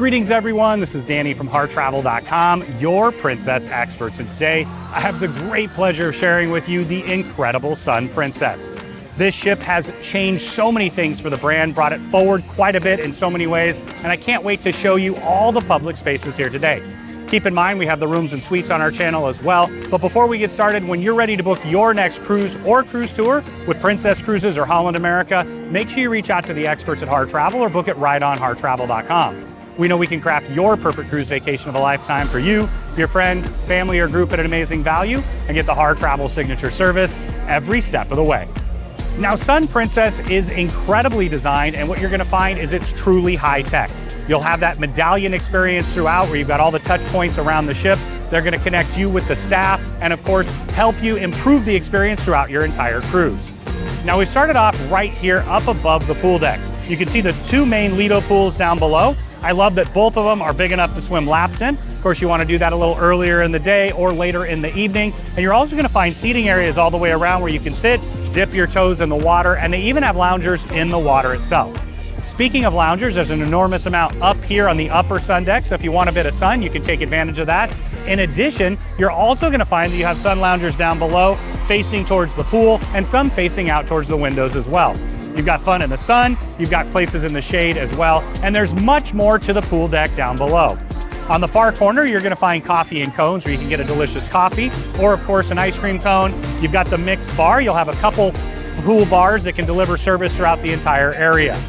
Greetings everyone, this is Danny from hartravel.com, your princess experts. And today I have the great pleasure of sharing with you the incredible Sun Princess. This ship has changed so many things for the brand, brought it forward quite a bit in so many ways, and I can't wait to show you all the public spaces here today. Keep in mind, we have the rooms and suites on our channel as well. But before we get started, when you're ready to book your next cruise or cruise tour with Princess Cruises or Holland America, make sure you reach out to the experts at Harr Travel or book it right on hartravel.com. We know we can craft your perfect cruise vacation of a lifetime for you, your friends, family, or group at an amazing value, and get the Harr Travel signature service every step of the way. Now, Sun Princess is incredibly designed, and what you're gonna find is it's truly high tech. You'll have that medallion experience throughout where you've got all the touch points around the ship. They're gonna connect you with the staff and of course, help you improve the experience throughout your entire cruise. Now we've started off right here up above the pool deck. You can see the two main Lido pools down below. I love that both of them are big enough to swim laps in. Of course, you wanna do that a little earlier in the day or later in the evening. And you're also gonna find seating areas all the way around where you can sit, dip your toes in the water, and they even have loungers in the water itself. Speaking of loungers, there's an enormous amount up here on the upper sun deck, so if you want a bit of sun, you can take advantage of that. In addition, you're also gonna find that you have sun loungers down below, facing towards the pool, and some facing out towards the windows as well. You've got fun in the sun, you've got places in the shade as well, and there's much more to the pool deck down below. On the far corner, you're gonna find coffee and cones where you can get a delicious coffee, or of course an ice cream cone. You've got the mixed bar. You'll have a couple pool bars that can deliver service throughout the entire area.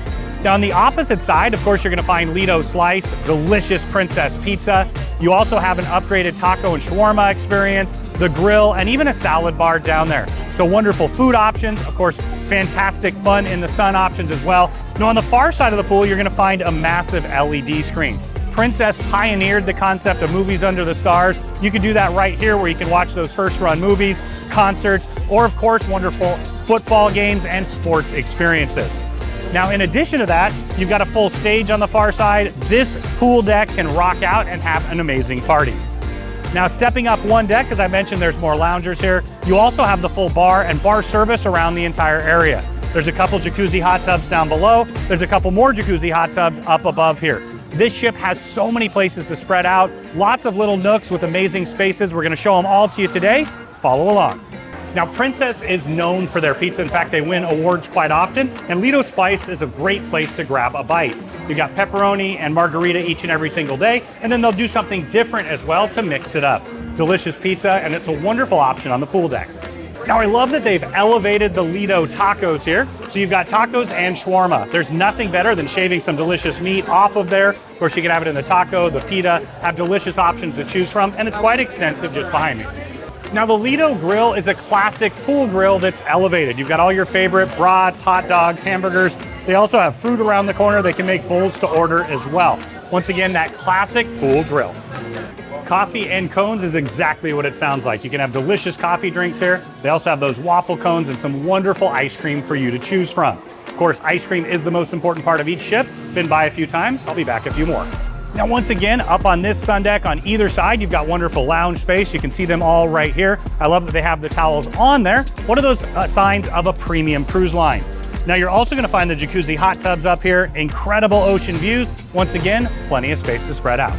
Now on the opposite side, of course, you're gonna find Lido Slice, delicious princess pizza. You also have an upgraded taco and shawarma experience, the grill, and even a salad bar down there. So wonderful food options, of course, fantastic fun in the sun options as well. Now on the far side of the pool, you're gonna find a massive LED screen. Princess pioneered the concept of movies under the stars. You can do that right here where you can watch those first run movies, concerts, or of course, wonderful football games and sports experiences. Now, in addition to that, you've got a full stage on the far side. This pool deck can rock out and have an amazing party. Now, stepping up one deck, as I mentioned, there's more loungers here. You also have the full bar and bar service around the entire area. There's a couple jacuzzi hot tubs down below. There's a couple more jacuzzi hot tubs up above here. This ship has so many places to spread out, lots of little nooks with amazing spaces. We're gonna show them all to you today. Follow along. Now, Princess is known for their pizza. In fact, they win awards quite often, and Lido Spice is a great place to grab a bite. You got pepperoni and margarita each and every single day, and then they'll do something different as well to mix it up. Delicious pizza, and it's a wonderful option on the pool deck. Now, I love that they've elevated the Lido tacos here. So you've got tacos and shawarma. There's nothing better than shaving some delicious meat off of there. Of course, you can have it in the taco, the pita, have delicious options to choose from, and it's quite extensive just behind me. Now, the Lido grill is a classic pool grill that's elevated. You've got all your favorite brats, hot dogs, hamburgers. They also have fruit around the corner. They can make bowls to order as well. Once again, that classic pool grill. Coffee and cones is exactly what it sounds like. You can have delicious coffee drinks here. They also have those waffle cones and some wonderful ice cream for you to choose from. Of course, ice cream is the most important part of each ship. Been by a few times. I'll be back a few more. Now, once again, up on this sun deck on either side, you've got wonderful lounge space. You can see them all right here. I love that they have the towels on there. What are those signs of a premium cruise line? Now, you're also gonna find the jacuzzi hot tubs up here, incredible ocean views. Once again, plenty of space to spread out.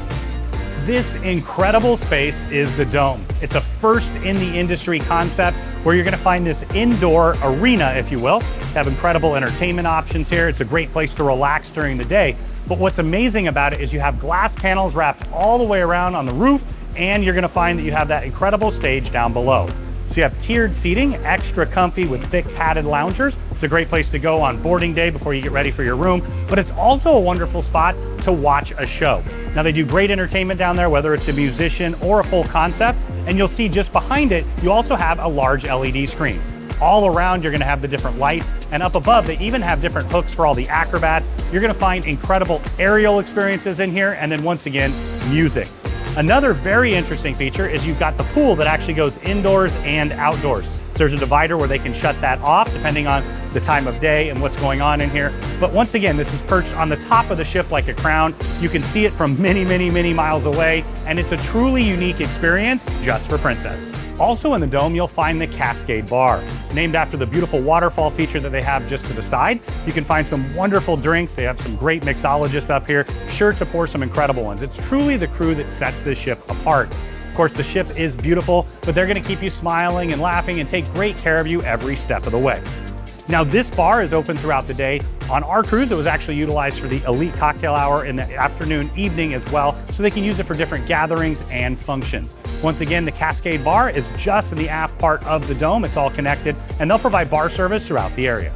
This incredible space is the Dome. It's a first in the industry concept where you're gonna find this indoor arena, if you will. They have incredible entertainment options here. It's a great place to relax during the day. But what's amazing about it is you have glass panels wrapped all the way around on the roof, and you're gonna find that you have that incredible stage down below. So you have tiered seating, extra comfy with thick padded loungers. It's a great place to go on boarding day before you get ready for your room, but it's also a wonderful spot to watch a show. Now, they do great entertainment down there, whether it's a musician or a full concept, and you'll see just behind it, you also have a large LED screen. All around, you're gonna have the different lights, and up above, they even have different hooks for all the acrobats. You're gonna find incredible aerial experiences in here, and then once again, music. Another very interesting feature is you've got the pool that actually goes indoors and outdoors. So there's a divider where they can shut that off depending on the time of day and what's going on in here. But once again, this is perched on the top of the ship like a crown. You can see it from many, many, many miles away, and it's a truly unique experience just for Princess. Also in the dome, you'll find the Cascade Bar. Named after the beautiful waterfall feature that they have just to the side, you can find some wonderful drinks. They have some great mixologists up here, sure to pour some incredible ones. It's truly the crew that sets this ship apart. Of course, the ship is beautiful, but they're gonna keep you smiling and laughing and take great care of you every step of the way. Now, this bar is open throughout the day. On our cruise, it was actually utilized for the elite cocktail hour in the afternoon, evening as well, so they can use it for different gatherings and functions. Once again, the Cascade Bar is just in the aft part of the dome. It's all connected, and they'll provide bar service throughout the area.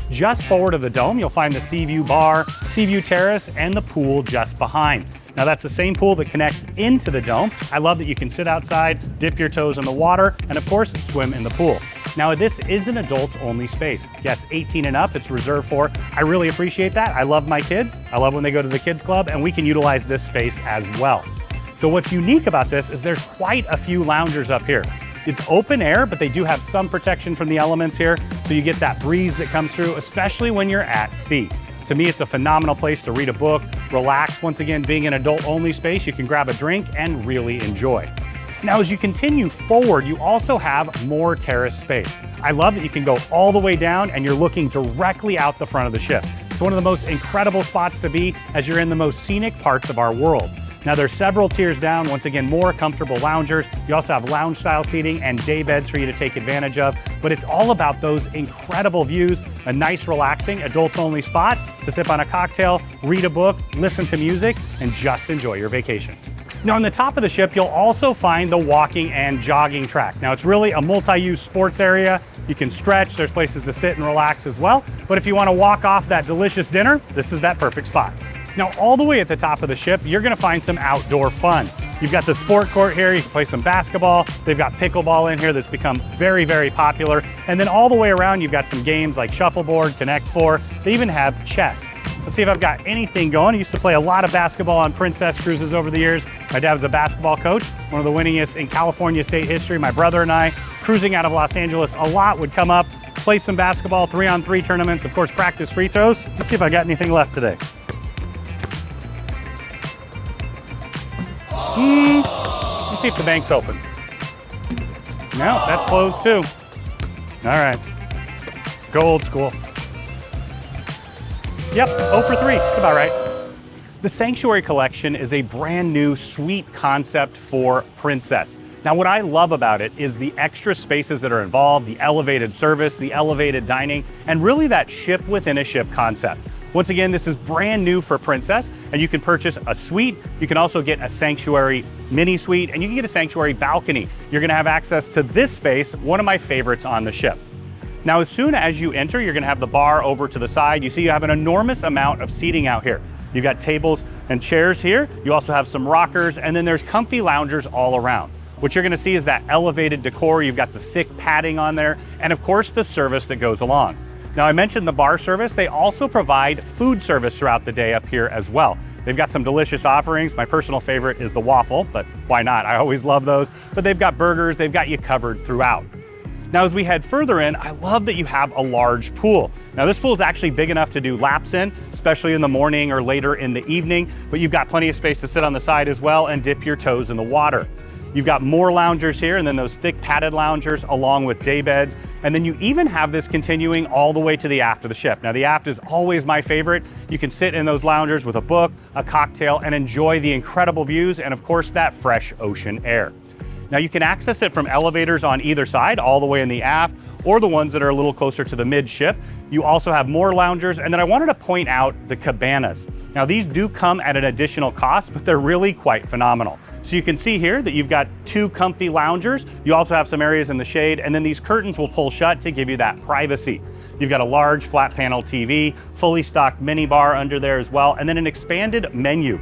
Just forward of the dome, you'll find the Seaview Bar, Seaview Terrace, and the pool just behind. Now, that's the same pool that connects into the dome. I love that you can sit outside, dip your toes in the water, and of course, swim in the pool. Now, this is an adults only space. Yes, 18 and up, it's reserved for. I really appreciate that. I love my kids. I love when they go to the kids club, and we can utilize this space as well. So what's unique about this is there's quite a few loungers up here. It's open air, but they do have some protection from the elements here, so you get that breeze that comes through, especially when you're at sea. To me, it's a phenomenal place to read a book, relax. Once again, being an adult-only space, you can grab a drink and really enjoy. Now, as you continue forward, you also have more terrace space. I love that you can go all the way down and you're looking directly out the front of the ship. It's one of the most incredible spots to be as you're in the most scenic parts of our world. Now, there's several tiers down. Once again, more comfortable loungers. You also have lounge style seating and day beds for you to take advantage of. But it's all about those incredible views, a nice, relaxing, adults only spot to sip on a cocktail, read a book, listen to music, and just enjoy your vacation. Now, on the top of the ship, you'll also find the walking and jogging track. Now, it's really a multi-use sports area. You can stretch, there's places to sit and relax as well. But if you want to walk off that delicious dinner, this is that perfect spot. Now, all the way at the top of the ship, you're gonna find some outdoor fun. You've got the sport court here, you can play some basketball. They've got pickleball in here that's become very, very popular. And then all the way around, you've got some games like shuffleboard, Connect Four. They even have chess. Let's see if I've got anything going. I used to play a lot of basketball on Princess cruises over the years. My dad was a basketball coach, one of the winningest in California state history. My brother and I, cruising out of Los Angeles a lot, would come up, play some basketball, 3-on-3 tournaments, of course, practice free throws. Let's see if I got anything left today. Let's see if the bank's open. No, that's closed too. All right, go old school. Yep, 0 for 3, that's about right. The Sanctuary Collection is a brand new suite concept for Princess. Now, what I love about it is the extra spaces that are involved, the elevated service, the elevated dining, and really that ship within a ship concept. Once again, this is brand new for Princess, and you can purchase a suite. You can also get a Sanctuary mini suite, and you can get a Sanctuary balcony. You're gonna have access to this space, one of my favorites on the ship. Now, as soon as you enter, you're gonna have the bar over to the side. You see you have an enormous amount of seating out here. You've got tables and chairs here. You also have some rockers, and then there's comfy loungers all around. What you're gonna see is that elevated decor. You've got the thick padding on there, and of course, the service that goes along. Now, I mentioned the bar service. They also provide food service throughout the day up here as well. They've got some delicious offerings. My personal favorite is the waffle, but why not? I always love those. But they've got burgers, they've got you covered throughout. Now, as we head further in, I love that you have a large pool. Now, this pool is actually big enough to do laps in, especially in the morning or later in the evening, but you've got plenty of space to sit on the side as well and dip your toes in the water. You've got more loungers here, and then those thick padded loungers along with day beds. And then you even have this continuing all the way to the aft of the ship. Now, the aft is always my favorite. You can sit in those loungers with a book, a cocktail, and enjoy the incredible views and of course that fresh ocean air. Now, you can access it from elevators on either side, all the way in the aft, or the ones that are a little closer to the midship. You also have more loungers, and then I wanted to point out the cabanas. Now, these do come at an additional cost, but they're really quite phenomenal. So you can see here that you've got 2 comfy loungers. You also have some areas in the shade, and then these curtains will pull shut to give you that privacy. You've got a large flat panel TV, fully stocked mini bar under there as well, and then an expanded menu.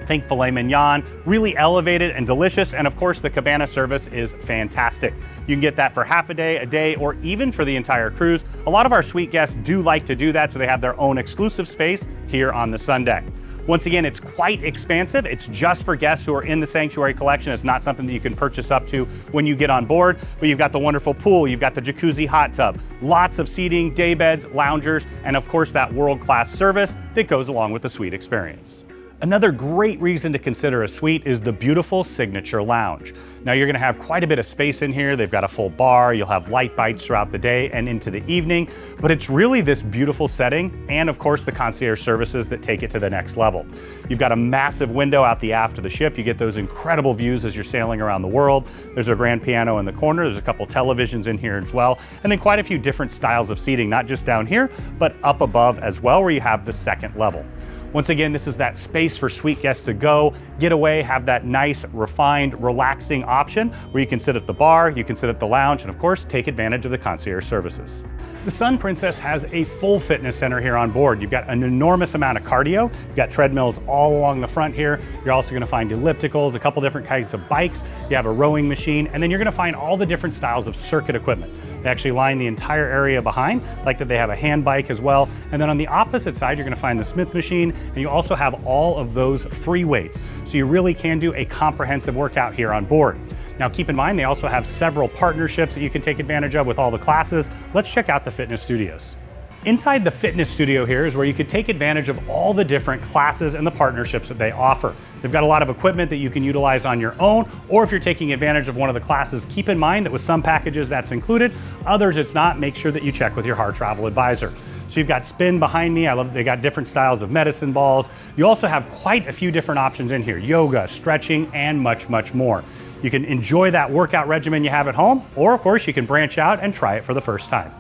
Think filet mignon, really elevated and delicious, and of course the cabana service is fantastic. You can get that for half a day, or even for the entire cruise. A lot of our suite guests do like to do that, so they have their own exclusive space here on the Sundeck. Once again, it's quite expansive. It's just for guests who are in the Sanctuary Collection. It's not something that you can purchase up to when you get on board, but you've got the wonderful pool, you've got the jacuzzi hot tub, lots of seating, day beds, loungers, and of course that world-class service that goes along with the suite experience. Another great reason to consider a suite is the beautiful signature lounge. Now you're gonna have quite a bit of space in here. They've got a full bar, you'll have light bites throughout the day and into the evening, but it's really this beautiful setting and of course the concierge services that take it to the next level. You've got a massive window out the aft of the ship. You get those incredible views as you're sailing around the world. There's a grand piano in the corner. There's a couple televisions in here as well. And then quite a few different styles of seating, not just down here, but up above as well, where you have the second level. Once again, this is that space for suite guests to go, get away, have that nice, refined, relaxing option where you can sit at the bar, you can sit at the lounge, and of course, take advantage of the concierge services. The Sun Princess has a full fitness center here on board. You've got an enormous amount of cardio. You've got treadmills all along the front here. You're also gonna find ellipticals, a couple different kinds of bikes. You have a rowing machine, and then you're gonna find all the different styles of circuit equipment. They actually line the entire area behind, like that they have a hand bike as well. And then on the opposite side, you're gonna find the Smith machine, and you also have all of those free weights. So you really can do a comprehensive workout here on board. Now keep in mind, they also have several partnerships that you can take advantage of with all the classes. Let's check out the fitness studios. Inside the fitness studio here is where you could take advantage of all the different classes and the partnerships that they offer. They've got a lot of equipment that you can utilize on your own, or if you're taking advantage of one of the classes, keep in mind that with some packages that's included, others it's not. Make sure that you check with your Harr travel advisor. So you've got spin behind me. I love that they got different styles of medicine balls. You also have quite a few different options in here: yoga, stretching, and much, much more. You can enjoy that workout regimen you have at home, or of course you can branch out and try it for the first time.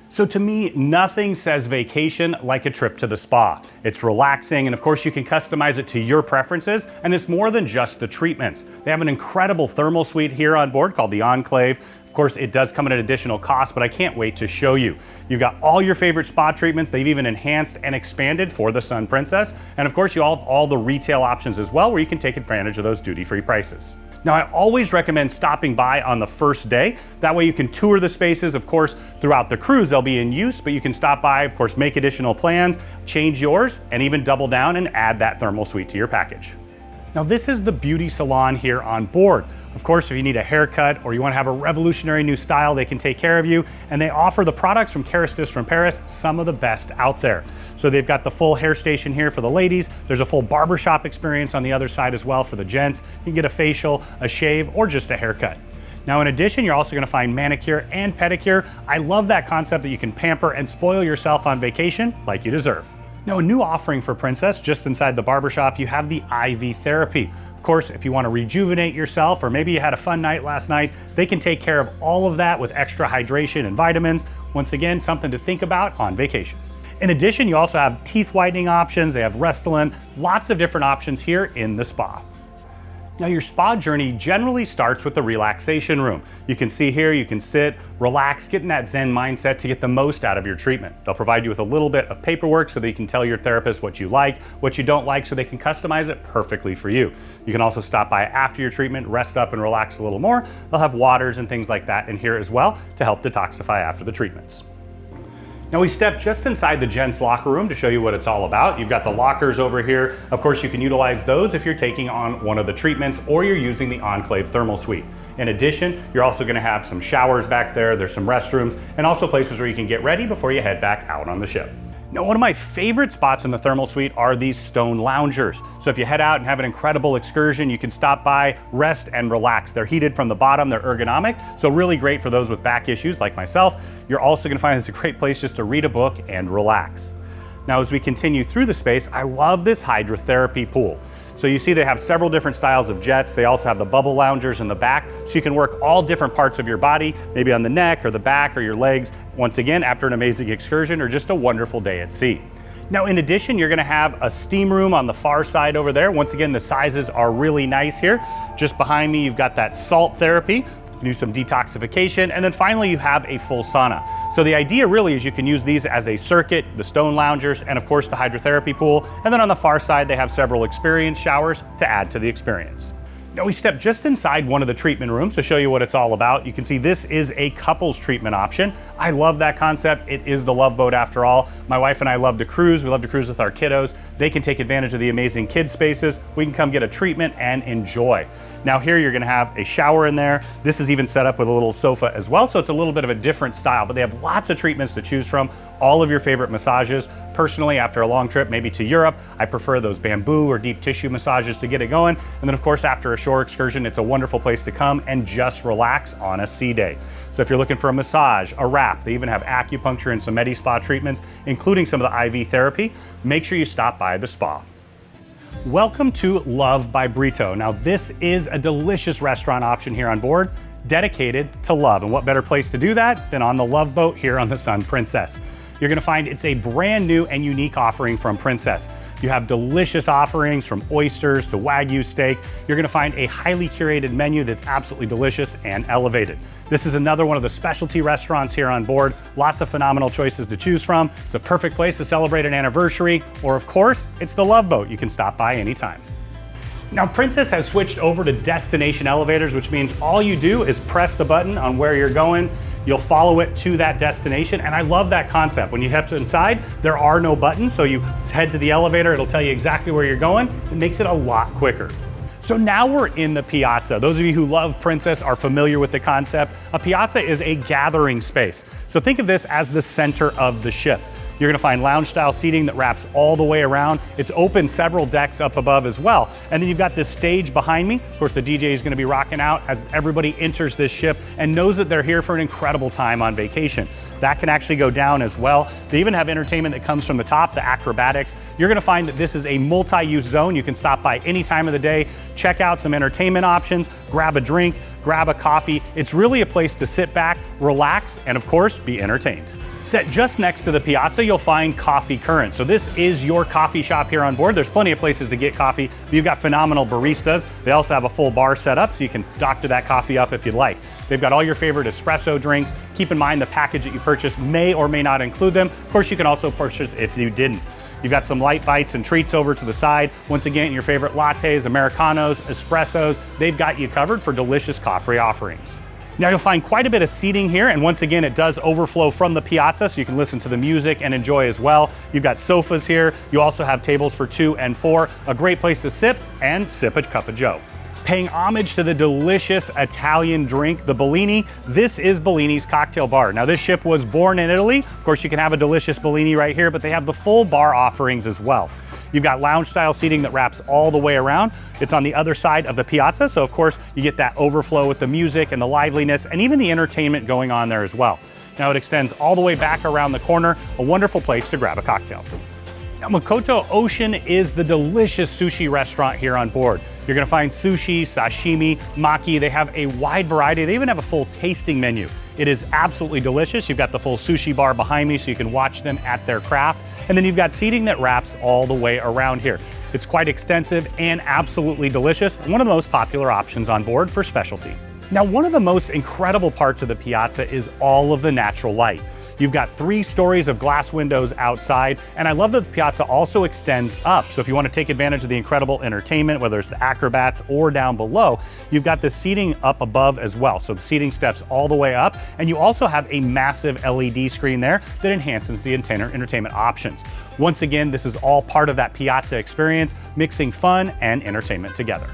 So to me, nothing says vacation like a trip to the spa. It's relaxing, and of course you can customize it to your preferences, and it's more than just the treatments. They have an incredible thermal suite here on board called the Enclave. Of course, it does come at an additional cost, but I can't wait to show you. You've got all your favorite spa treatments. They've even enhanced and expanded for the Sun Princess. And of course, you all have all the retail options as well, where you can take advantage of those duty-free prices. Now, I always recommend stopping by on the first day. That way you can tour the spaces. Of course, throughout the cruise, they'll be in use, but you can stop by, of course, make additional plans, change yours, and even double down and add that thermal suite to your package. Now, this is the beauty salon here on board. Of course, if you need a haircut or you want to have a revolutionary new style, they can take care of you. And they offer the products from Kerastys from Paris, some of the best out there. So they've got the full hair station here for the ladies. There's a full barbershop experience on the other side as well for the gents. You can get a facial, a shave, or just a haircut. Now, in addition, you're also gonna find manicure and pedicure. I love that concept that you can pamper and spoil yourself on vacation like you deserve. Now, a new offering for Princess, just inside the barbershop, you have the IV therapy. Of course, if you want to rejuvenate yourself, or maybe you had a fun night last night, they can take care of all of that with extra hydration and vitamins. Once again, something to think about on vacation. In addition, you also have teeth whitening options. They have Restylane, lots of different options here in the spa. Now, your spa journey generally starts with the relaxation room. You can see here, you can sit, relax, get in that Zen mindset to get the most out of your treatment. They'll provide you with a little bit of paperwork so that you can tell your therapist what you like, what you don't like, so they can customize it perfectly for you. You can also stop by after your treatment, rest up and relax a little more. They'll have waters and things like that in here as well to help detoxify after the treatments. Now, we step just inside the gents locker room to show you what it's all about. You've got the lockers over here. Of course, you can utilize those if you're taking on one of the treatments or you're using the Enclave thermal suite. In addition, you're also gonna have some showers back there. There's some restrooms and also places where you can get ready before you head back out on the ship. Now, one of my favorite spots in the thermal suite are these stone loungers. So if you head out and have an incredible excursion, you can stop by, rest, and relax. They're heated from the bottom, they're ergonomic, so really great for those with back issues like myself. You're also gonna find it's a great place just to read a book and relax. Now, as we continue through the space, I love this hydrotherapy pool. So you see they have several different styles of jets. They also have the bubble loungers in the back, so you can work all different parts of your body, maybe on the neck or the back or your legs, once again, after an amazing excursion or just a wonderful day at sea. Now, in addition, you're gonna have a steam room on the far side over there. Once again, the sizes are really nice here. Just behind me, you've got that salt therapy. Do some detoxification, and then finally you have a full sauna. So the idea really is you can use these as a circuit, the stone loungers, and of course the hydrotherapy pool. And then on the far side, they have several experience showers to add to the experience. Now, we step just inside one of the treatment rooms to show you what it's all about. You can see this is a couples treatment option. I love that concept. It is the Love Boat after all. My wife and I love to cruise. We love to cruise with our kiddos. They can take advantage of the amazing kid spaces. We can come get a treatment and enjoy. Now here you're gonna have a shower in there. This is even set up with a little sofa as well, so it's a little bit of a different style, but they have lots of treatments to choose from, all of your favorite massages, Personally, after a long trip, maybe to Europe, I prefer those bamboo or deep tissue massages to get it going. And then of course, after a shore excursion, it's a wonderful place to come and just relax on a sea day. So if you're looking for a massage, a wrap, they even have acupuncture and some Medi-Spa treatments, including some of the IV therapy, make sure you stop by the spa. Welcome to Love by Brito. Now this is a delicious restaurant option here on board, dedicated to love. And what better place to do that than on the Love Boat here on the Sun Princess. You're gonna find it's a brand new and unique offering from Princess. You have delicious offerings from oysters to Wagyu steak. You're gonna find a highly curated menu that's absolutely delicious and elevated. This is another one of the specialty restaurants here on board. Lots of phenomenal choices to choose from. It's a perfect place to celebrate an anniversary, or of course, it's the Love Boat. You can stop by anytime. Now, Princess has switched over to destination elevators, which means all you do is press the button on where you're going. You'll follow it to that destination, and I love that concept. When you head inside, there are no buttons, so you head to the elevator, it'll tell you exactly where you're going. It makes it a lot quicker. So now we're in the piazza. Those of you who love Princess are familiar with the concept. A piazza is a gathering space. So think of this as the center of the ship. You're gonna find lounge style seating that wraps all the way around. It's open several decks up above as well. And then you've got this stage behind me. Of course, the DJ is gonna be rocking out as everybody enters this ship and knows that they're here for an incredible time on vacation. That can actually go down as well. They even have entertainment that comes from the top, the acrobatics. You're gonna find that this is a multi-use zone. You can stop by any time of the day, check out some entertainment options, grab a drink, grab a coffee. It's really a place to sit back, relax, and of course, be entertained. Set just next to the piazza, you'll find Coffee Current. So this is your coffee shop here on board. There's plenty of places to get coffee, but you've got phenomenal baristas. They also have a full bar set up, so you can doctor that coffee up if you'd like. They've got all your favorite espresso drinks. Keep in mind the package that you purchase may or may not include them. Of course, you can also purchase if you didn't. You've got some light bites and treats over to the side. Once again, your favorite lattes, Americanos, espressos, they've got you covered for delicious coffee offerings. Now you'll find quite a bit of seating here, and once again, it does overflow from the piazza, so you can listen to the music and enjoy as well. You've got sofas here. You also have tables for 2 and 4. A great place to sip and sip a cup of joe. Paying homage to the delicious Italian drink, the Bellini. This is Bellini's cocktail bar. Now this ship was born in Italy. Of course, you can have a delicious Bellini right here, but they have the full bar offerings as well. You've got lounge style seating that wraps all the way around. It's on the other side of the piazza, so of course you get that overflow with the music and the liveliness and even the entertainment going on there as well. Now it extends all the way back around the corner, a wonderful place to grab a cocktail. Now Makoto Ocean is the delicious sushi restaurant here on board. You're gonna find sushi, sashimi, maki. They have a wide variety. They even have a full tasting menu. It is absolutely delicious. You've got the full sushi bar behind me so you can watch them at their craft. And then you've got seating that wraps all the way around here. It's quite extensive and absolutely delicious. One of the most popular options on board for specialty. Now, one of the most incredible parts of the piazza is all of the natural light. You've got 3 stories of glass windows outside, and I love that the piazza also extends up. So if you want to take advantage of the incredible entertainment, whether it's the acrobats or down below, you've got the seating up above as well. So the seating steps all the way up, and you also have a massive LED screen there that enhances the entertainment options. Once again, this is all part of that piazza experience, mixing fun and entertainment together.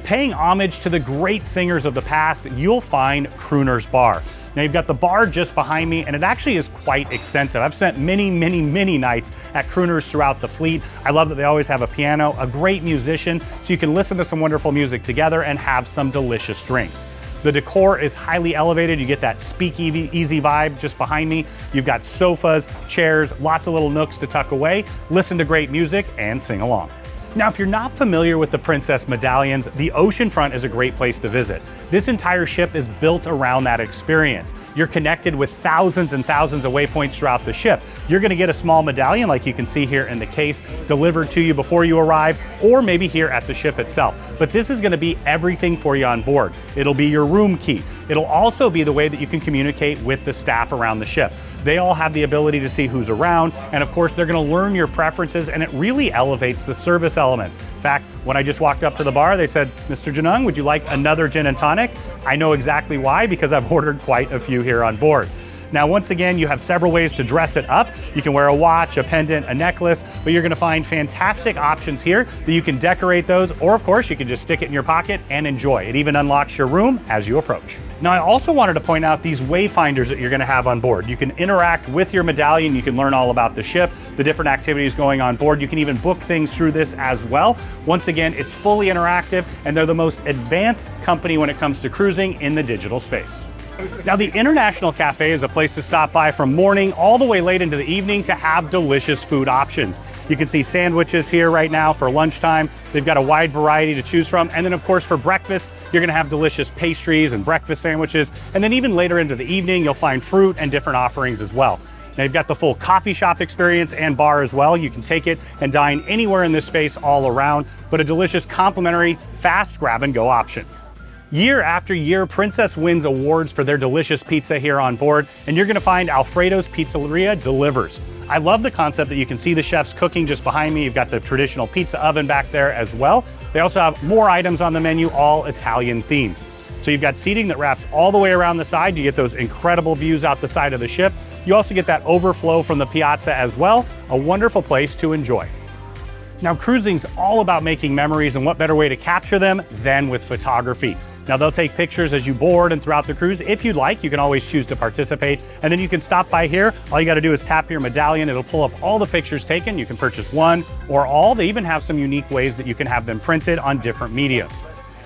Paying homage to the great singers of the past, you'll find Crooner's Bar. Now you've got the bar just behind me, and it actually is quite extensive. I've spent many nights at Crooners throughout the fleet. I love that they always have a piano, a great musician, so you can listen to some wonderful music together and have some delicious drinks. The decor is highly elevated. You get that speakeasy vibe just behind me. You've got sofas, chairs, lots of little nooks to tuck away, listen to great music, and sing along. Now, if you're not familiar with the Princess medallions, the oceanfront is a great place to visit. This entire ship is built around that experience. You're connected with thousands and thousands of waypoints throughout the ship. You're gonna get a small medallion like you can see here in the case, delivered to you before you arrive, or maybe here at the ship itself. But this is gonna be everything for you on board. It'll be your room key. It'll also be the way that you can communicate with the staff around the ship. They all have the ability to see who's around, and of course they're gonna learn your preferences, and it really elevates the service elements. In fact, when I just walked up to the bar, they said, "Mr. Janung, would you like another gin and tonic?" I know exactly why, because I've ordered quite a few here on board. Now, once again, you have several ways to dress it up. You can wear a watch, a pendant, a necklace, but you're gonna find fantastic options here that you can decorate those, or of course, you can just stick it in your pocket and enjoy. It even unlocks your room as you approach. Now, I also wanted to point out these wayfinders that you're gonna have on board. You can interact with your medallion, you can learn all about the ship. the different activities going on board. You can even book things through this as well. Once again, it's fully interactive, and they're the most advanced company when it comes to cruising in the digital space. Now, the International Cafe is a place to stop by from morning all the way late into the evening to have delicious food options. You can see sandwiches here right now for lunchtime. They've got a wide variety to choose from. And then, of course, for breakfast, you're gonna have delicious pastries and breakfast sandwiches. And then even later into the evening, you'll find fruit and different offerings as well. Now, you've got the full coffee shop experience and bar as well. You can take it and dine anywhere in this space all around, but a delicious complimentary fast grab and go option. Year after year, Princess wins awards for their delicious pizza here on board, and you're gonna find Alfredo's Pizzeria delivers. I love the concept that you can see the chefs cooking just behind me. You've got the traditional pizza oven back there as well. They also have more items on the menu, all Italian themed. So you've got seating that wraps all the way around the side. You get those incredible views out the side of the ship. You also get that overflow from the piazza as well. A wonderful place to enjoy. Now, cruising's all about making memories, and what better way to capture them than with photography. Now, they'll take pictures as you board and throughout the cruise. If you'd like, you can always choose to participate. And then you can stop by here. All you gotta do is tap your medallion. It'll pull up all the pictures taken. You can purchase one or all. They even have some unique ways that you can have them printed on different mediums.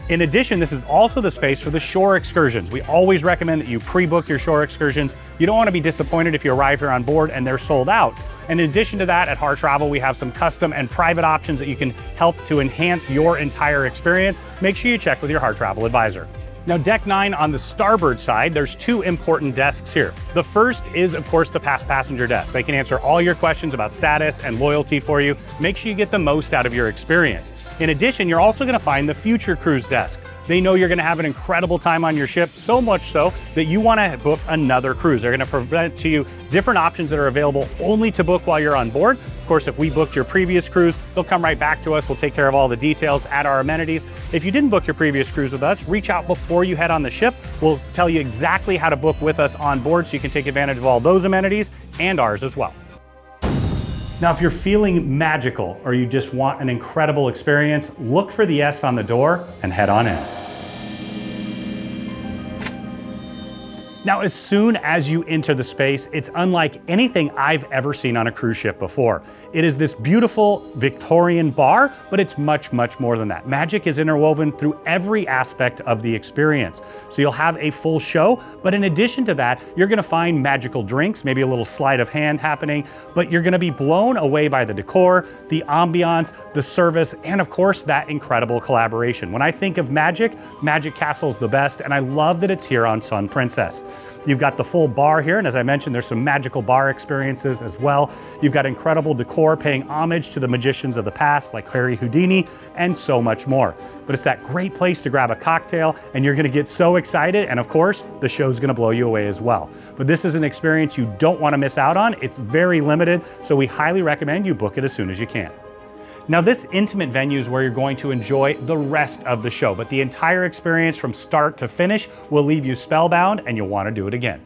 In addition, this is also the space for the shore excursions. We always recommend that you pre-book your shore excursions. You don't want to be disappointed if you arrive here on board and they're sold out. And in addition to that, at Harr Travel, we have some custom and private options that you can help to enhance your entire experience. Make sure you check with your Harr Travel advisor. Now, Deck 9 on the starboard side, there's two important desks here. The first is, of course, the past passenger desk. They can answer all your questions about status and loyalty for you. Make sure you get the most out of your experience. In addition, you're also gonna find the future cruise desk. They know you're gonna have an incredible time on your ship, so much so that you wanna book another cruise. They're gonna present to you different options that are available only to book while you're on board. Of course, if we booked your previous cruise, they'll come right back to us. We'll take care of all the details, add our amenities. If you didn't book your previous cruise with us, reach out before you head on the ship. We'll tell you exactly how to book with us on board so you can take advantage of all those amenities and ours as well. Now, if you're feeling magical or you just want an incredible experience, look for the S on the door and head on in. Now, as soon as you enter the space, it's unlike anything I've ever seen on a cruise ship before. It is this beautiful Victorian bar, but it's much, much more than that. Magic is interwoven through every aspect of the experience. So you'll have a full show, but in addition to that, you're gonna find magical drinks, maybe a little sleight of hand happening, but you're gonna be blown away by the decor, the ambiance, the service, and of course, that incredible collaboration. When I think of Magic, Magic Castle's the best, and I love that it's here on Sun Princess. You've got the full bar here, and as I mentioned, there's some magical bar experiences as well. You've got incredible decor paying homage to the magicians of the past, like Harry Houdini, and so much more. But it's that great place to grab a cocktail, and you're gonna get so excited, and of course, the show's gonna blow you away as well. But this is an experience you don't wanna miss out on. It's very limited, so we highly recommend you book it as soon as you can. Now, this intimate venue is where you're going to enjoy the rest of the show, but the entire experience from start to finish will leave you spellbound and you'll want to do it again.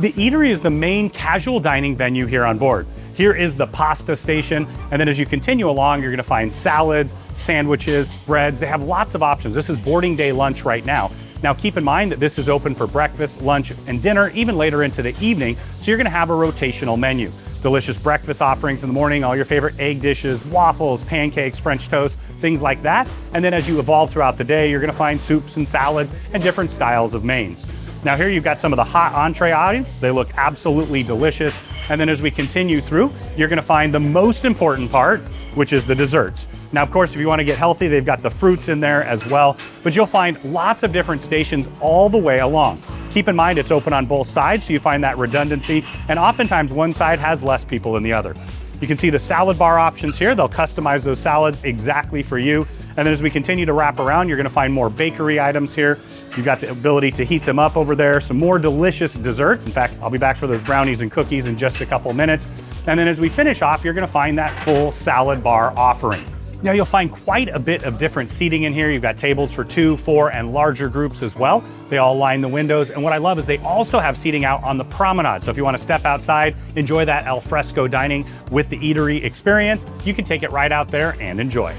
The eatery is the main casual dining venue here on board. Here is the pasta station, and then as you continue along, you're gonna find salads, sandwiches, breads. They have lots of options. This is boarding day lunch right now. Now, keep in mind that this is open for breakfast, lunch, and dinner, even later into the evening, so you're gonna have a rotational menu. Delicious breakfast offerings in the morning, all your favorite egg dishes, waffles, pancakes, French toast, things like that. And then as you evolve throughout the day, you're gonna find soups and salads and different styles of mains. Now here you've got some of the hot entree items. They look absolutely delicious. And then as we continue through, you're gonna find the most important part, which is the desserts. Now, of course, if you wanna get healthy, they've got the fruits in there as well, but you'll find lots of different stations all the way along. Keep in mind, it's open on both sides, so you find that redundancy, and oftentimes one side has less people than the other. You can see the salad bar options here. They'll customize those salads exactly for you. And then as we continue to wrap around, you're gonna find more bakery items here. You've got the ability to heat them up over there, some more delicious desserts. In fact, I'll be back for those brownies and cookies in just a couple minutes. And then as we finish off, you're gonna find that full salad bar offering. Now you'll find quite a bit of different seating in here. You've got tables for 2, 4, and larger groups as well. They all line the windows. And what I love is they also have seating out on the promenade. So if you want to step outside, enjoy that al fresco dining with the eatery experience, you can take it right out there and enjoy.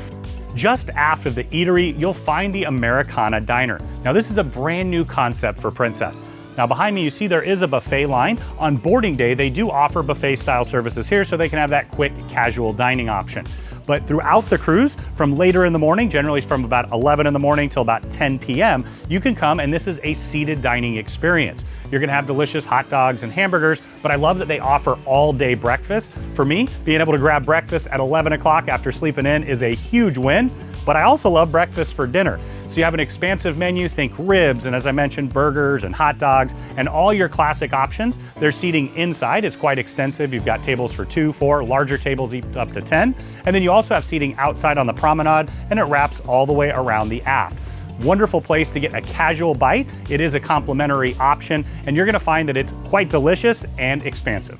Just after the eatery, you'll find the Americana Diner. Now this is a brand new concept for Princess. Now behind me, you see there is a buffet line. On boarding day, they do offer buffet style services here so they can have that quick casual dining option. But throughout the cruise, from later in the morning, generally from about 11 in the morning till about 10 p.m., you can come and this is a seated dining experience. You're gonna have delicious hot dogs and hamburgers, but I love that they offer all day breakfast. For me, being able to grab breakfast at 11 o'clock after sleeping in is a huge win. But I also love breakfast for dinner. So you have an expansive menu, think ribs, and as I mentioned, burgers and hot dogs, and all your classic options. There's seating inside, it's quite extensive. You've got tables for 2, 4, larger tables up to 10. And then you also have seating outside on the promenade, and it wraps all the way around the aft. Wonderful place to get a casual bite. It is a complimentary option, and you're gonna find that it's quite delicious and expansive.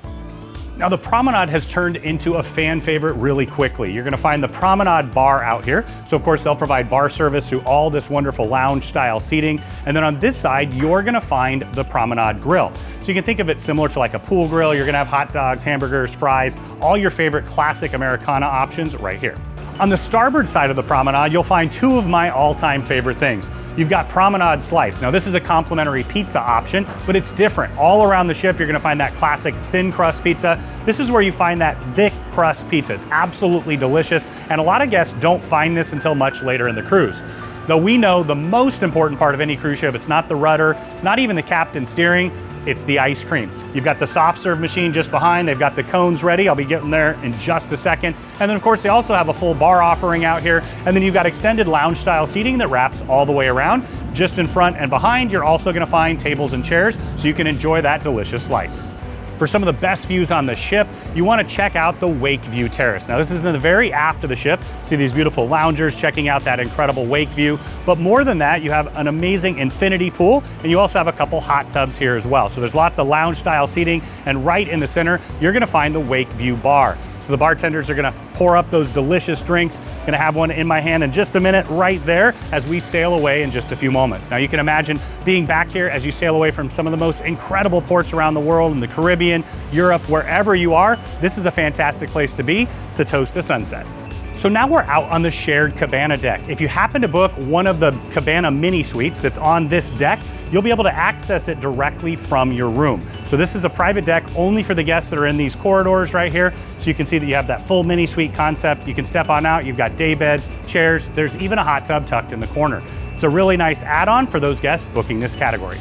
Now the promenade has turned into a fan favorite really quickly. You're gonna find the promenade bar out here. So of course they'll provide bar service through all this wonderful lounge style seating. And then on this side, you're gonna find the promenade grill. So you can think of it similar to like a pool grill. You're gonna have hot dogs, hamburgers, fries, all your favorite classic Americana options right here. On the starboard side of the promenade, you'll find two of my all-time favorite things. You've got Promenade Slice. Now this is a complimentary pizza option, but it's different. All around the ship, you're gonna find that classic thin crust pizza. This is where you find that thick crust pizza. It's absolutely delicious, and a lot of guests don't find this until much later in the cruise. Though we know the most important part of any cruise ship, it's not the rudder, it's not even the captain steering, it's the ice cream. You've got the soft serve machine just behind. They've got the cones ready. I'll be getting there in just a second. And then of course they also have a full bar offering out here. And then you've got extended lounge style seating that wraps all the way around. Just in front and behind, you're also gonna find tables and chairs so you can enjoy that delicious slice. For some of the best views on the ship, you want to check out the Wake View Terrace. Now this is in the very aft of the ship. See these beautiful loungers checking out that incredible wake view. But more than that, you have an amazing infinity pool, and you also have a couple hot tubs here as well. So there's lots of lounge style seating, and right in the center, you're gonna find the Wake View Bar. So the bartenders are gonna pour up those delicious drinks. Gonna have one in my hand in just a minute right there as we sail away in just a few moments. Now you can imagine being back here as you sail away from some of the most incredible ports around the world, in the Caribbean, Europe, wherever you are. This is a fantastic place to be to toast a sunset. So now we're out on the shared cabana deck. If you happen to book one of the cabana mini suites that's on this deck, you'll be able to access it directly from your room. So this is a private deck only for the guests that are in these corridors right here. So you can see that you have that full mini suite concept. You can step on out, you've got day beds, chairs, there's even a hot tub tucked in the corner. It's a really nice add-on for those guests booking this category.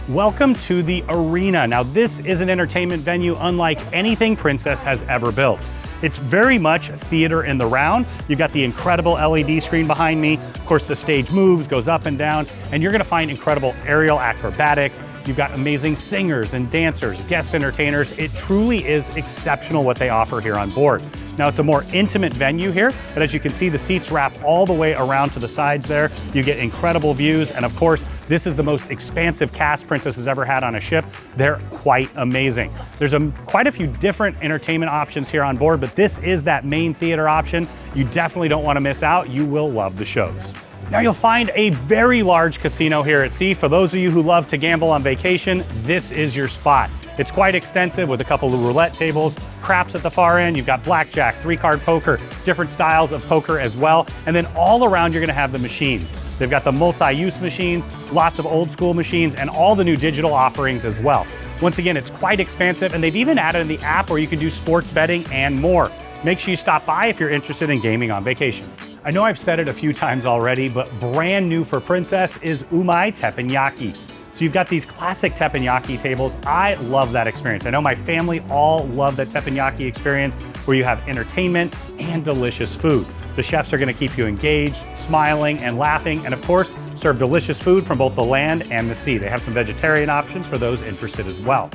Welcome to the Arena. Now this is an entertainment venue unlike anything Princess has ever built. It's very much theater in the round. You've got the incredible LED screen behind me. Of course, the stage moves, goes up and down, and you're gonna find incredible aerial acrobatics. You've got amazing singers and dancers, guest entertainers. It truly is exceptional what they offer here on board. Now it's a more intimate venue here, but as you can see, the seats wrap all the way around to the sides there. You get incredible views, and of course, this is the most expansive cast Princess has ever had on a ship. They're quite amazing. There's quite a few different entertainment options here on board, but this is that main theater option. You definitely don't want to miss out. You will love the shows. Now you'll find a very large casino here at sea. For those of you who love to gamble on vacation, this is your spot. It's quite extensive with a couple of roulette tables, craps at the far end. You've got blackjack, 3-card poker, different styles of poker as well. And then all around, you're gonna have the machines. They've got the multi-use machines, lots of old school machines, and all the new digital offerings as well. Once again, it's quite expansive, and they've even added in the app where you can do sports betting and more. Make sure you stop by if you're interested in gaming on vacation. I know I've said it a few times already, but brand new for Princess is Umai Teppanyaki. So you've got these classic teppanyaki tables. I love that experience. I know my family all love that teppanyaki experience where you have entertainment and delicious food. The chefs are gonna keep you engaged, smiling and laughing, and of course, serve delicious food from both the land and the sea. They have some vegetarian options for those interested as well.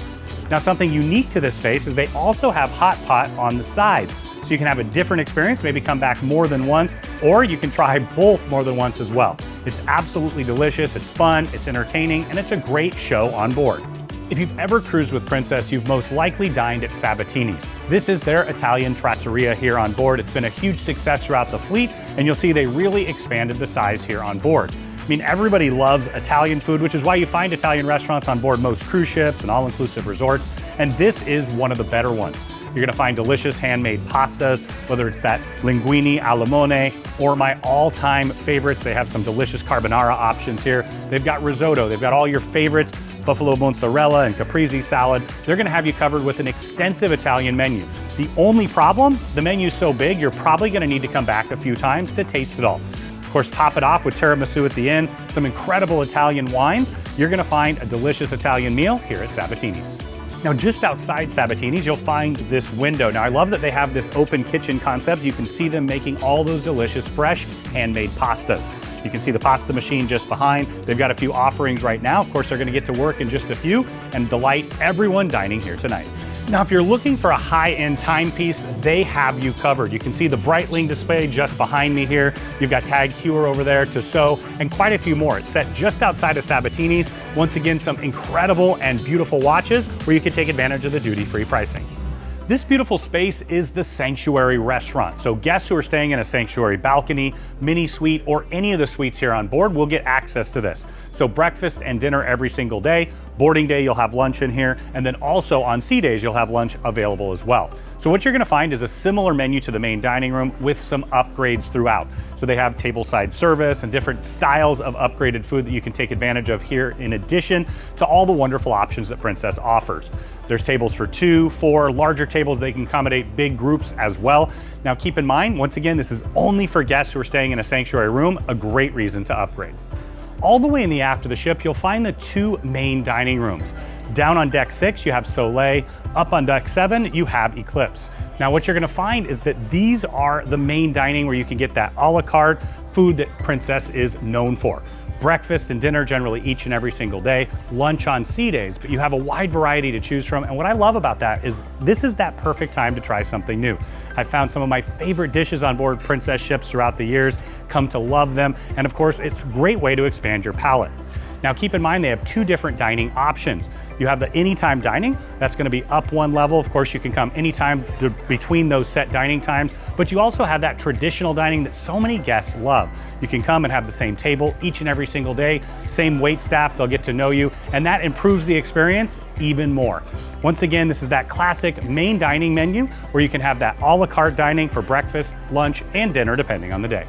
Now, something unique to this space is they also have hot pot on the sides. So you can have a different experience, maybe come back more than once, or you can try both more than once as well. It's absolutely delicious, it's fun, it's entertaining, and it's a great show on board. If you've ever cruised with Princess, you've most likely dined at Sabatini's. This is their Italian trattoria here on board. It's been a huge success throughout the fleet, and you'll see they really expanded the size here on board. I mean, everybody loves Italian food, which is why you find Italian restaurants on board most cruise ships and all-inclusive resorts, and this is one of the better ones. You're gonna find delicious handmade pastas, whether it's that linguine al limone or my all-time favorites. They have some delicious carbonara options here. They've got risotto, they've got all your favorites, buffalo mozzarella and caprese salad. They're gonna have you covered with an extensive Italian menu. The only problem, the menu's so big, you're probably gonna need to come back a few times to taste it all. Of course, top it off with tiramisu at the end, some incredible Italian wines. You're gonna find a delicious Italian meal here at Sabatini's. Now, just outside Sabatini's, you'll find this window. Now, I love that they have this open kitchen concept. You can see them making all those delicious, fresh, handmade pastas. You can see the pasta machine just behind. They've got a few offerings right now. Of course, they're gonna get to work in just a few and delight everyone dining here tonight. Now, if you're looking for a high-end timepiece, they have you covered. You can see the Breitling display just behind me here. You've got Tag Heuer over there, Tissot, and quite a few more. It's set just outside of Sabatini's. Once again, some incredible and beautiful watches where you can take advantage of the duty-free pricing. This beautiful space is the Sanctuary restaurant. So guests who are staying in a Sanctuary balcony, mini suite, or any of the suites here on board will get access to this. So breakfast and dinner every single day. Boarding day, you'll have lunch in here. And then also on sea days, you'll have lunch available as well. So what you're gonna find is a similar menu to the main dining room with some upgrades throughout. So they have tableside service and different styles of upgraded food that you can take advantage of here in addition to all the wonderful options that Princess offers. There's tables for 2, 4, larger tables. They can accommodate big groups as well. Now keep in mind, once again, this is only for guests who are staying in a Sanctuary room, a great reason to upgrade. All the way in the aft of the ship, you'll find the 2 main dining rooms. Down on deck 6, you have Soleil. Up on deck 7, you have Eclipse. Now what you're gonna find is that these are the main dining where you can get that a la carte food that Princess is known for. Breakfast and dinner generally each and every single day, lunch on sea days, but you have a wide variety to choose from. And what I love about that is this is that perfect time to try something new. I've found some of my favorite dishes on board Princess ships throughout the years, come to love them. And of course, it's a great way to expand your palate. Now keep in mind, they have 2 different dining options. You have the anytime dining, that's gonna be up 1 level. Of course, you can come anytime between those set dining times, but you also have that traditional dining that so many guests love. You can come and have the same table each and every single day, same wait staff, they'll get to know you, and that improves the experience even more. Once again, this is that classic main dining menu where you can have that a la carte dining for breakfast, lunch, and dinner, depending on the day.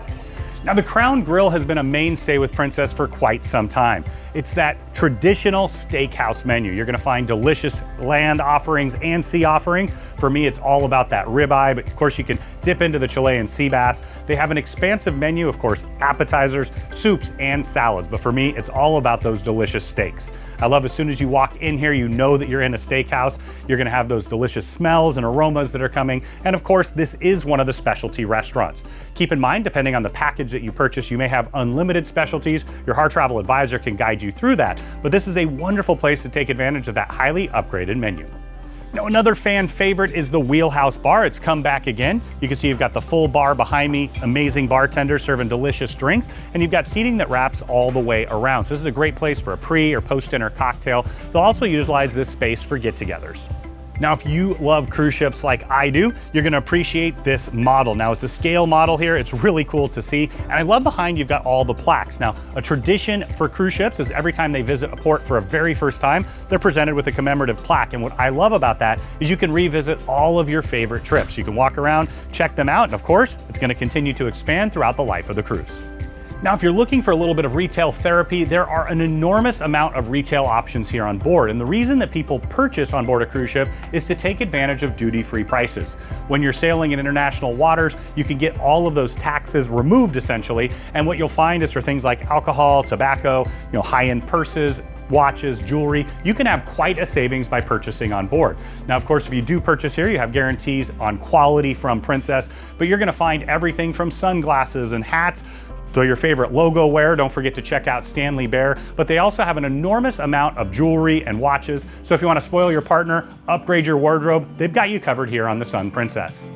Now, the Crown Grill has been a mainstay with Princess for quite some time. It's that traditional steakhouse menu. You're gonna find delicious land offerings and sea offerings. For me, it's all about that ribeye, but of course you can dip into the Chilean sea bass. They have an expansive menu, of course, appetizers, soups, and salads. But for me, it's all about those delicious steaks. I love as soon as you walk in here, you know that you're in a steakhouse. You're gonna have those delicious smells and aromas that are coming. And of course, this is one of the specialty restaurants. Keep in mind, depending on the package that you purchase, you may have unlimited specialties. Your Harr Travel advisor can guide you through that, but this is a wonderful place to take advantage of that highly upgraded menu. Now, another fan favorite is the Wheelhouse Bar. It's come back again. You can see you've got the full bar behind me, amazing bartender serving delicious drinks, and you've got seating that wraps all the way around. So this is a great place for a pre or post-dinner cocktail. They'll also utilize this space for get-togethers. Now, if you love cruise ships like I do, you're gonna appreciate this model. Now, it's a scale model here. It's really cool to see. And I love behind you've got all the plaques. Now, a tradition for cruise ships is every time they visit a port for a very first time, they're presented with a commemorative plaque. And what I love about that is you can revisit all of your favorite trips. You can walk around, check them out, and of course, it's gonna continue to expand throughout the life of the cruise. Now, if you're looking for a little bit of retail therapy, there are an enormous amount of retail options here on board. And the reason that people purchase on board a cruise ship is to take advantage of duty-free prices. When you're sailing in international waters, you can get all of those taxes removed essentially. And what you'll find is for things like alcohol, tobacco, high-end purses, watches, jewelry, you can have quite a savings by purchasing on board. Now, of course, if you do purchase here, you have guarantees on quality from Princess, but you're gonna find everything from sunglasses and hats to your favorite logo wear. Don't forget to check out Stanley Bear, but they also have an enormous amount of jewelry and watches. So if you wanna spoil your partner, upgrade your wardrobe, they've got you covered here on the Sun Princess.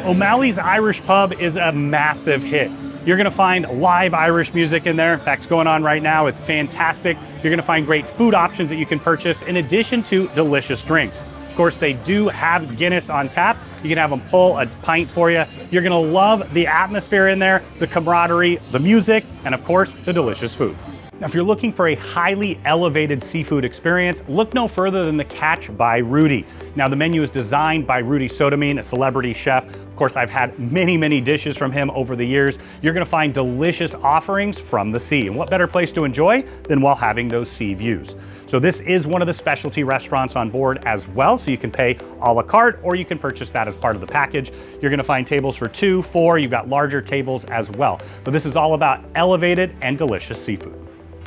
O'Malley's Irish Pub is a massive hit. You're gonna find live Irish music in there. In fact, it's going on right now. It's fantastic. You're gonna find great food options that you can purchase in addition to delicious drinks. Of course, they do have Guinness on tap. You can have them pull a pint for you. You're gonna love the atmosphere in there, the camaraderie, the music, and of course, the delicious food. Now, if you're looking for a highly elevated seafood experience, look no further than the Catch by Rudy. Now, the menu is designed by Rudy Sotomine, a celebrity chef. Of course, I've had many dishes from him over the years. You're gonna find delicious offerings from the sea. And what better place to enjoy than while having those sea views? So this is one of the specialty restaurants on board as well, so you can pay a la carte or you can purchase that as part of the package. You're gonna find tables for 2, 4, you've got larger tables as well. But this is all about elevated and delicious seafood.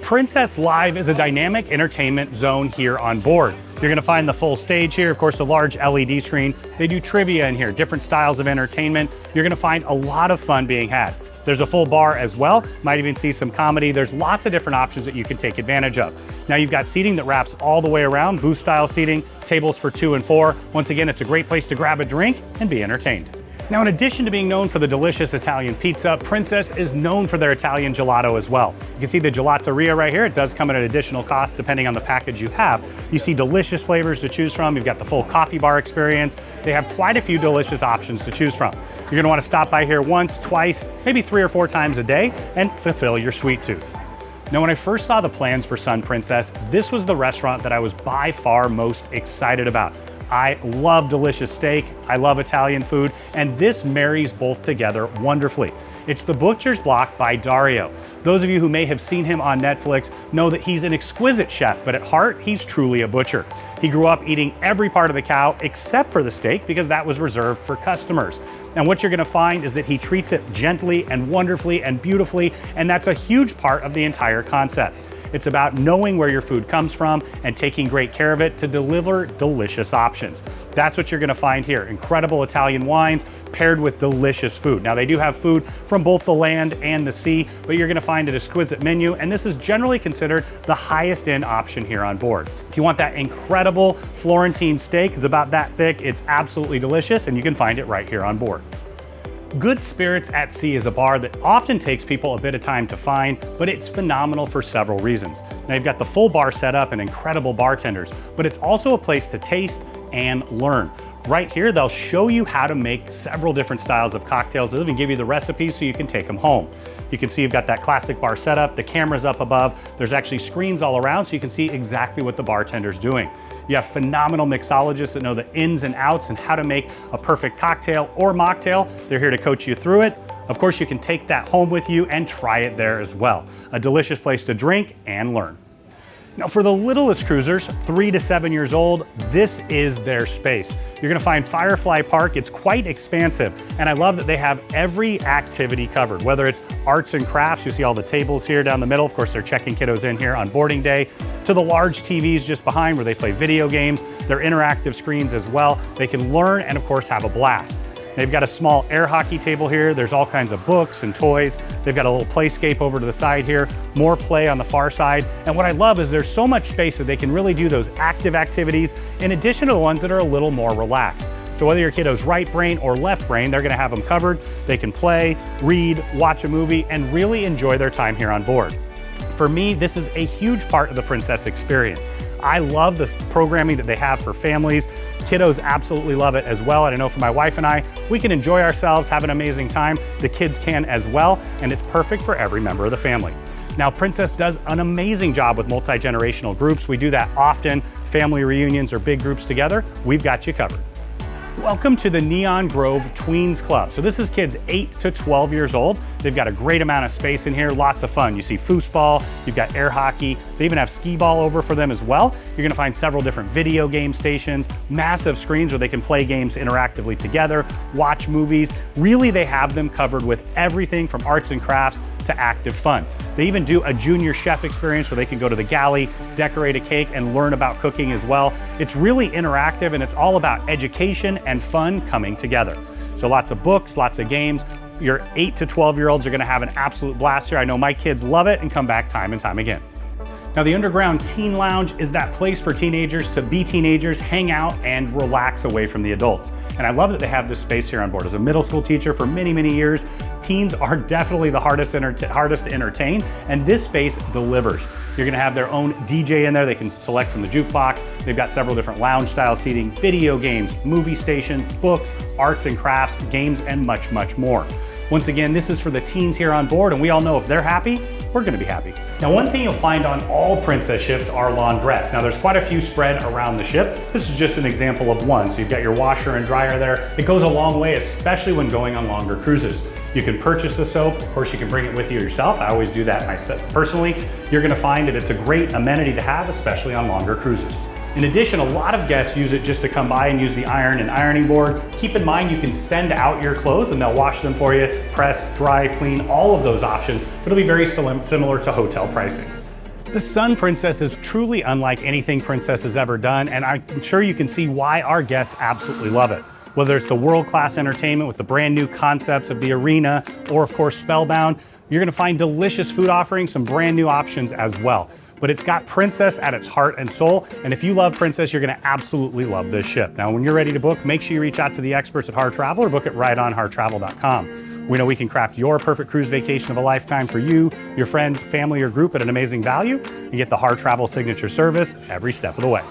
Princess Live is a dynamic entertainment zone here on board. You're gonna find the full stage here, of course, the large LED screen. They do trivia in here, different styles of entertainment. You're gonna find a lot of fun being had. There's a full bar as well. Might even see some comedy. There's lots of different options that you can take advantage of. Now you've got seating that wraps all the way around, booth style seating, tables for 2 and 4. Once again, it's a great place to grab a drink and be entertained. Now, in addition to being known for the delicious Italian pizza, Princess is known for their Italian gelato as well. You can see the gelateria right here. It does come at an additional cost depending on the package you have. You see delicious flavors to choose from. You've got the full coffee bar experience. They have quite a few delicious options to choose from. You're gonna wanna stop by here once, twice, maybe 3 or 4 times a day and fulfill your sweet tooth. Now, when I first saw the plans for Sun Princess, this was the restaurant that I was by far most excited about. I love delicious steak, I love Italian food, and this marries both together wonderfully. It's The Butcher's Block by Dario. Those of you who may have seen him on Netflix know that he's an exquisite chef, but at heart, he's truly a butcher. He grew up eating every part of the cow except for the steak because that was reserved for customers. And what you're gonna find is that he treats it gently and wonderfully and beautifully, and that's a huge part of the entire concept. It's about knowing where your food comes from and taking great care of it to deliver delicious options. That's what you're gonna find here. Incredible Italian wines paired with delicious food. Now, they do have food from both the land and the sea, but you're gonna find an exquisite menu, and this is generally considered the highest end option here on board. If you want that incredible Florentine steak, it's about that thick, it's absolutely delicious, and you can find it right here on board. Good Spirits at Sea is a bar that often takes people a bit of time to find, but it's phenomenal for several reasons. Now, you've got the full bar set up and incredible bartenders, but it's also a place to taste and learn. Right here, they'll show you how to make several different styles of cocktails. They'll even give you the recipes so you can take them home. You can see you've got that classic bar setup, the camera's up above. There's actually screens all around so you can see exactly what the bartender's doing. You have phenomenal mixologists that know the ins and outs and how to make a perfect cocktail or mocktail. They're here to coach you through it. Of course, you can take that home with you and try it there as well. A delicious place to drink and learn. Now, for the littlest cruisers, 3 to 7 years old, this is their space. You're gonna find Firefly Park. It's quite expansive, and I love that they have every activity covered, whether it's arts and crafts. You see all the tables here down the middle. Of course, they're checking kiddos in here on boarding day, to the large TVs just behind where they play video games. They're interactive screens as well. They can learn and, of course, have a blast. They've got a small air hockey table here. There's all kinds of books and toys. They've got a little playscape over to the side here, more play on the far side. And what I love is there's so much space that they can really do those active activities in addition to the ones that are a little more relaxed. So whether your kiddo's right brain or left brain, they're gonna have them covered. They can play, read, watch a movie, and really enjoy their time here on board. For me, this is a huge part of the Princess experience. I love the programming that they have for families. Kiddos absolutely love it as well. And I know for my wife and I, we can enjoy ourselves, have an amazing time. The kids can as well, and it's perfect for every member of the family. Now, Princess does an amazing job with multi-generational groups. We do that often, family reunions or big groups together. We've got you covered. Welcome to the Neon Grove Tweens Club. So this is kids 8 to 12 years old. They've got a great amount of space in here, lots of fun. You see foosball, you've got air hockey. They even have skee ball over for them as well. You're gonna find several different video game stations, massive screens where they can play games interactively together, watch movies. Really, they have them covered with everything from arts and crafts to active fun. They even do a junior chef experience where they can go to the galley, decorate a cake, and learn about cooking as well. It's really interactive, and it's all about education and fun coming together. So lots of books, lots of games. Your 8 to 12-year-olds are gonna have an absolute blast here. I know my kids love it and come back time and time again. Now, the Underground Teen Lounge is that place for teenagers to be teenagers, hang out, and relax away from the adults. And I love that they have this space here on board. As a middle school teacher for many, many years, teens are definitely the hardest to entertain, and this space delivers. You're gonna have their own DJ in there. They can select from the jukebox. They've got several different lounge-style seating, video games, movie stations, books, arts and crafts, games, and much, much more. Once again, this is for the teens here on board, and we all know if they're happy, we're gonna be happy. Now, one thing you'll find on all Princess ships are laundrettes. Now, there's quite a few spread around the ship. This is just an example of one. So you've got your washer and dryer there. It goes a long way, especially when going on longer cruises. You can purchase the soap. Of course, you can bring it with you yourself. I always do that myself. Personally, you're gonna find that it's a great amenity to have, especially on longer cruises. In addition, a lot of guests use it just to come by and use the iron and ironing board. Keep in mind, you can send out your clothes and they'll wash them for you, press, dry, clean, all of those options. It'll be very similar to hotel pricing. The Sun Princess is truly unlike anything Princess has ever done, and I'm sure you can see why our guests absolutely love it. Whether it's the world-class entertainment with the brand new concepts of the arena, or of course Spellbound, you're gonna find delicious food offerings, some brand new options as well. But it's got Princess at its heart and soul, and if you love Princess, you're gonna absolutely love this ship. Now, when you're ready to book, make sure you reach out to the experts at Harr Travel or book it right on harrtravel.com. We know we can craft your perfect cruise vacation of a lifetime for you, your friends, family, or group at an amazing value, and get the Harr Travel signature service every step of the way.